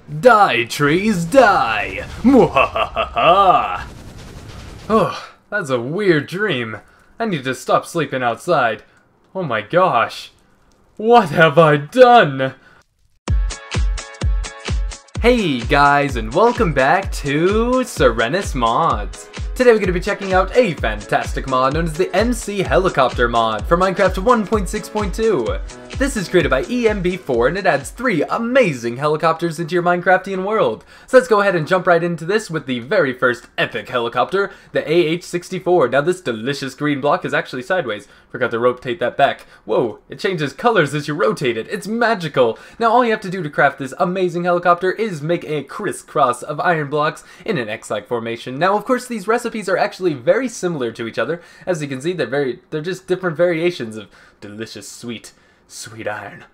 Die, trees, die! Mwahaha! Oh, that's a weird dream. I need to stop sleeping outside. Oh my gosh. What have I done? Hey guys, and welcome back to Sorenus Mods. Today we're going to be checking out a fantastic mod known as the MC Helicopter mod for Minecraft 1.6.2. This is created by EMB4 and it adds 3 amazing helicopters into your Minecraftian world. So let's go ahead and jump right into this with the very first epic helicopter, the AH-64. Now this delicious green block is actually sideways. Forgot to rotate that back. Whoa, it changes colors as you rotate it. It's magical. Now all you have to do to craft this amazing helicopter is make a crisscross of iron blocks in an X-like formation. Now of course these recipes are actually very similar to each other. As you can see, they're just different variations of delicious sweet iron.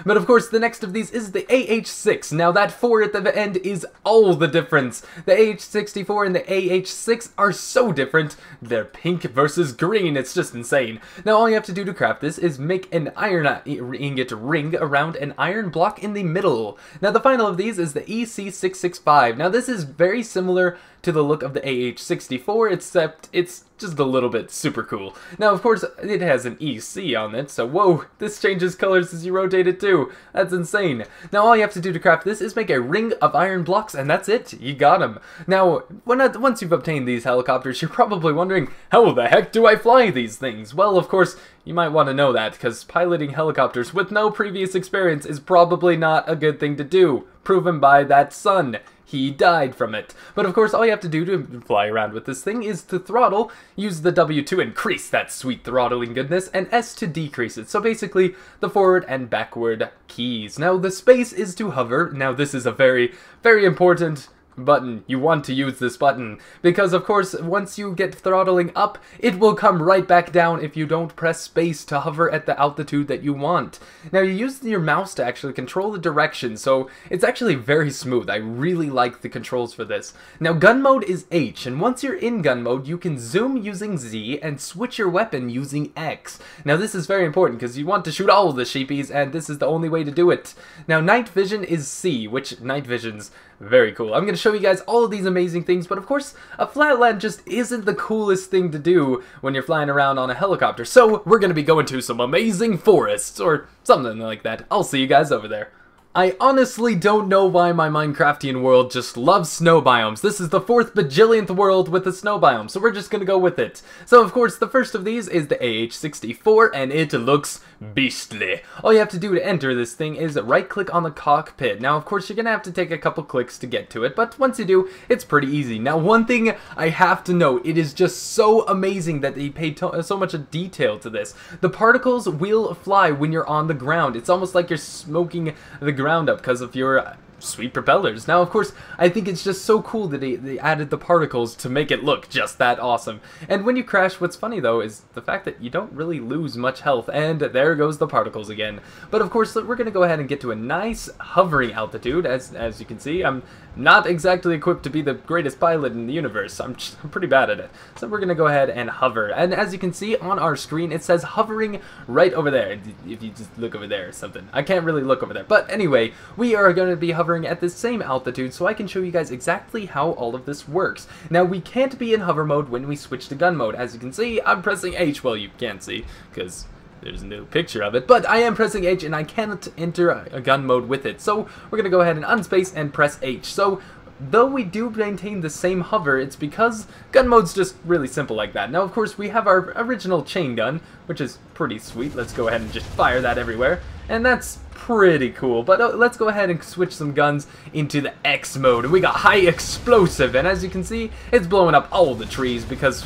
But of course, the next of these is the AH6. Now that 4 at the end is all the difference. The AH-64 and the AH-6 are so different. They're pink versus green. It's just insane. Now all you have to do to craft this is make an iron ingot ring around an iron block in the middle. Now the final of these is the EC665. Now this is very similar to the look of the AH-64, except it's just a little bit super cool. Now, of course, it has an EC on it, so whoa, this changes colors as you rotate it too. That's insane. Now, all you have to do to craft this is make a ring of iron blocks, and that's it. You got them. Now, once you've obtained these helicopters, you're probably wondering, how the heck do I fly these things? Well, of course, you might want to know that, because piloting helicopters with no previous experience is probably not a good thing to do, proven by that son. He died from it. But of course, all you have to do to fly around with this thing is to throttle, use the W to increase that sweet throttling goodness, and S to decrease it. So basically, the forward and backward keys. Now, the space is to hover. Now, this is a very, very important button. You want to use this button because of course once you get throttling up it will come right back down if you don't press space to hover at the altitude that you want. Now you use your mouse to actually control the direction, so it's actually very smooth. I really like the controls for this. Now gun mode is H, and once you're in gun mode you can zoom using Z and switch your weapon using X. Now this is very important because you want to shoot all of the sheepies and this is the only way to do it. Now night vision is C, which night vision's very cool. I'm going to show you guys all of these amazing things, but of course, a flatland just isn't the coolest thing to do when you're flying around on a helicopter. So, we're going to be going to some amazing forests, or something like that. I'll see you guys over there. I honestly don't know why my Minecraftian world just loves snow biomes. This is the 4th bajillionth world with a snow biome, so we're just gonna go with it. So of course, the first of these is the AH-64, and it looks beastly. All you have to do to enter this thing is right-click on the cockpit. Now, of course, you're gonna have to take a couple clicks to get to it, but once you do, it's pretty easy. Now, one thing I have to note, it is just so amazing that they paid so much detail to this. The particles will fly when you're on the ground. It's almost like you're smoking the ground up because of your sweet propellers. Now, of course, I think it's just so cool that they added the particles to make it look just that awesome. And when you crash, what's funny though is the fact that you don't really lose much health, and there goes the particles again. But of course, we're gonna go ahead and get to a nice hovering altitude. As you can see, I'm not exactly equipped to be the greatest pilot in the universe. I'm pretty bad at it. So we're gonna go ahead and hover. And as you can see on our screen, it says hovering right over there. If you just look over there or something. I can't really look over there. But anyway, we are gonna be hovering at the same altitude, so I can show you guys exactly how all of this works. Now, we can't be in hover mode when we switch to gun mode. As you can see, I'm pressing H. Well, you can't see, because there's no picture of it, but I am pressing H and I can't enter a gun mode with it. So we're gonna go ahead and unspace and press H. So though we do maintain the same hover, it's because gun mode's just really simple like that. Now, of course, we have our original chain gun, which is pretty sweet. Let's go ahead and just fire that everywhere, and that's pretty cool. But let's go ahead and switch some guns into the X mode. And we got high explosive, and as you can see, it's blowing up all the trees because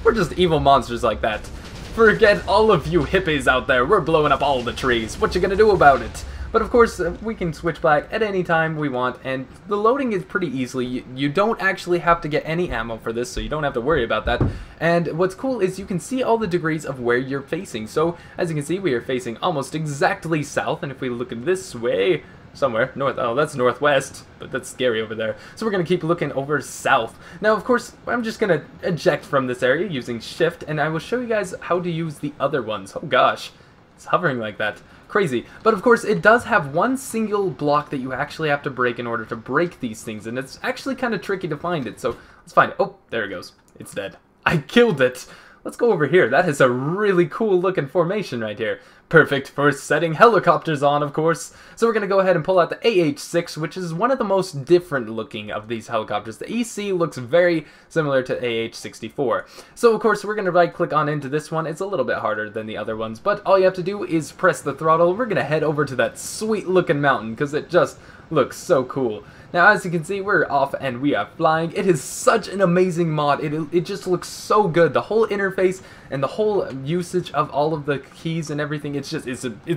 we're just evil monsters like that. Forget all of you hippies out there, we're blowing up all the trees. What you gonna do about it? But of course, we can switch back at any time we want, and the loading is pretty easily. You don't actually have to get any ammo for this, so you don't have to worry about that. And what's cool is you can see all the degrees of where you're facing. So, as you can see, we are facing almost exactly south, and if we look this way, somewhere north, oh, that's northwest, but that's scary over there. So we're gonna keep looking over south. Now, of course, I'm just gonna eject from this area using shift, and I will show you guys how to use the other ones. Oh gosh, it's hovering like that. crazy. But of course, it does have one single block that you actually have to break in order to break these things, and it's actually kind of tricky to find it, so let's find it. Oh, there it goes. It's dead. I killed it! Let's go over here. That is a really cool looking formation right here. Perfect for setting helicopters on, of course. So we're going to go ahead and pull out the AH-6, which is one of the most different looking of these helicopters. The EC looks very similar to AH-64. So of course we're going to right click on into this one. It's a little bit harder than the other ones, but all you have to do is press the throttle. We're going to head over to that sweet looking mountain because it just looks so cool. Now, as you can see, we're off and we are flying. It is such an amazing mod. It just looks so good. The whole interface and the whole usage of all of the keys and everything, it's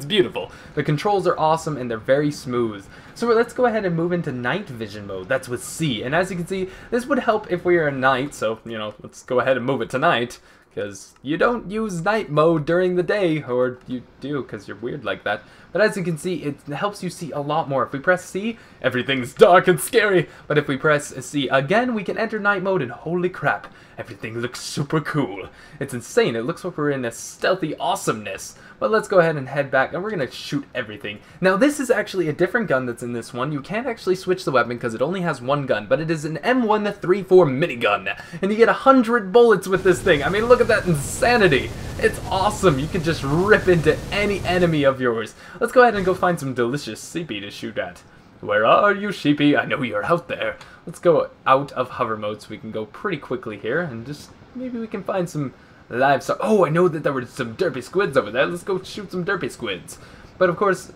beautiful. The controls are awesome and they're very smooth. So let's go ahead and move into night vision mode. That's with C. And as you can see, this would help if we are in night. So, you know, let's go ahead and move it to night. Because you don't use night mode during the day, or you do because you're weird like that. But as you can see, it helps you see a lot more. If we press C, everything's dark and scary. But if we press C again, we can enter night mode, and holy crap, everything looks super cool. It's insane. It looks like we're in a stealthy awesomeness. But let's go ahead and head back, and we're going to shoot everything. Now, this is actually a different gun that's in this one. You can't actually switch the weapon because it only has one gun, but it is an M134 minigun, and you get 100 bullets with this thing. I mean, look at that insanity. It's awesome. You can just rip into any enemy of yours. Let's go ahead and go find some delicious CP to shoot at. Where are you, sheepy? I know you're out there. Let's go out of hover mode so we can go pretty quickly here, and just maybe we can find some livestock. Oh, I know that there were some derpy squids over there. Let's go shoot some derpy squids. But of course,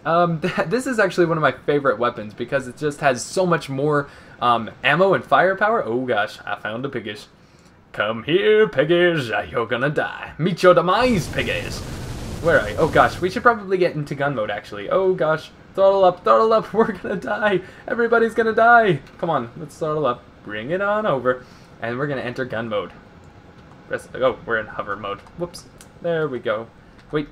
this is actually one of my favorite weapons because it just has so much more ammo and firepower. Oh gosh, I found a piggish. Come here, piggish. You're gonna die. Meet your demise, piggish. Where are you? Oh gosh, we should probably get into gun mode actually. Oh gosh, throttle up, throttle up. We're gonna die. Everybody's gonna die. Come on, let's throttle up. Bring it on over. And we're gonna enter gun mode. Oh, we're in hover mode. Whoops. There we go. Wait.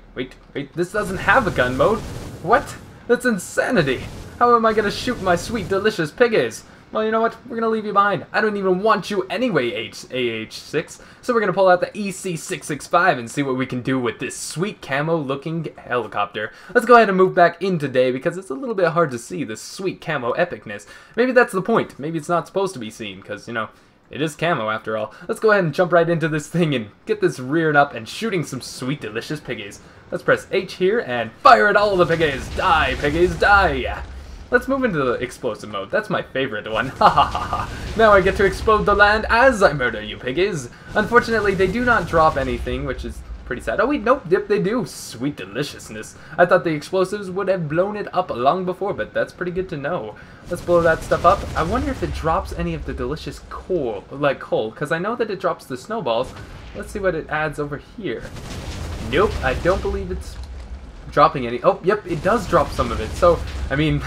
This doesn't have a gun mode. What? That's insanity. How am I going to shoot my sweet, delicious piggies? Well, you know what? We're going to leave you behind. I don't even want you anyway, AH-6. So we're going to pull out the EC-665 and see what we can do with this sweet camo-looking helicopter. Let's go ahead and move back into day because it's a little bit hard to see this sweet camo epicness. Maybe that's the point. Maybe it's not supposed to be seen because, you know, it is camo after all. Let's go ahead and jump right into this thing and get this rearing up and shooting some sweet, delicious piggies. Let's press H here and fire at all the piggies. Die, piggies, die. Let's move into the explosive mode. That's my favorite one. Ha ha ha ha. Now I get to explode the land as I murder you piggies. Unfortunately, they do not drop anything, which is pretty sad. Oh wait, nope, yep, they do. Sweet deliciousness. I thought the explosives would have blown it up long before, but that's pretty good to know. Let's blow that stuff up. I wonder if it drops any of the delicious coal, because I know that it drops the snowballs. Let's see what it adds over here. Nope, I don't believe it's dropping any. Oh, yep, it does drop some of it. So, I mean,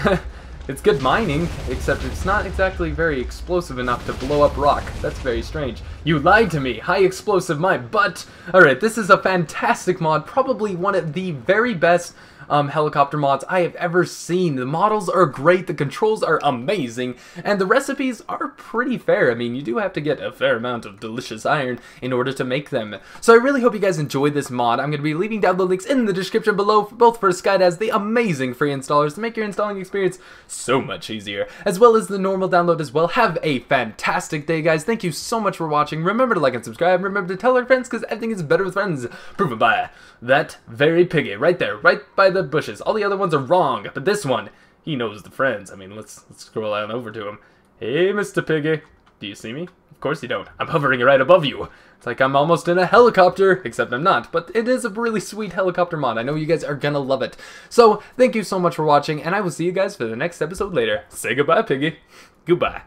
it's good mining, except it's not exactly very explosive enough to blow up rock. That's very strange. You lied to me. High explosive my butt. Alright, this is a fantastic mod. Probably one of the very best helicopter mods I have ever seen. The models are great, the controls are amazing, and the recipes are pretty fair. I mean, you do have to get a fair amount of delicious iron in order to make them. So I really hope you guys enjoyed this mod. I'm going to be leaving down the links in the description below, both for Skype as the amazing free installers to make your installing experience so much easier, as well as the normal download as well. Have a fantastic day, guys. Thank you so much for watching. Remember to like and subscribe. Remember to tell our friends, because everything is better with friends. Proven by that very piggy right there, right by the bushes. All the other ones are wrong, but this one, he knows the friends. I mean, let's scroll on over to him. Hey, Mr. Piggy. Do you see me? Of course you don't. I'm hovering right above you. It's like I'm almost in a helicopter, except I'm not. But it is a really sweet helicopter mod. I know you guys are gonna love it. So, thank you so much for watching, and I will see you guys for the next episode later. Say goodbye, Piggy. Goodbye.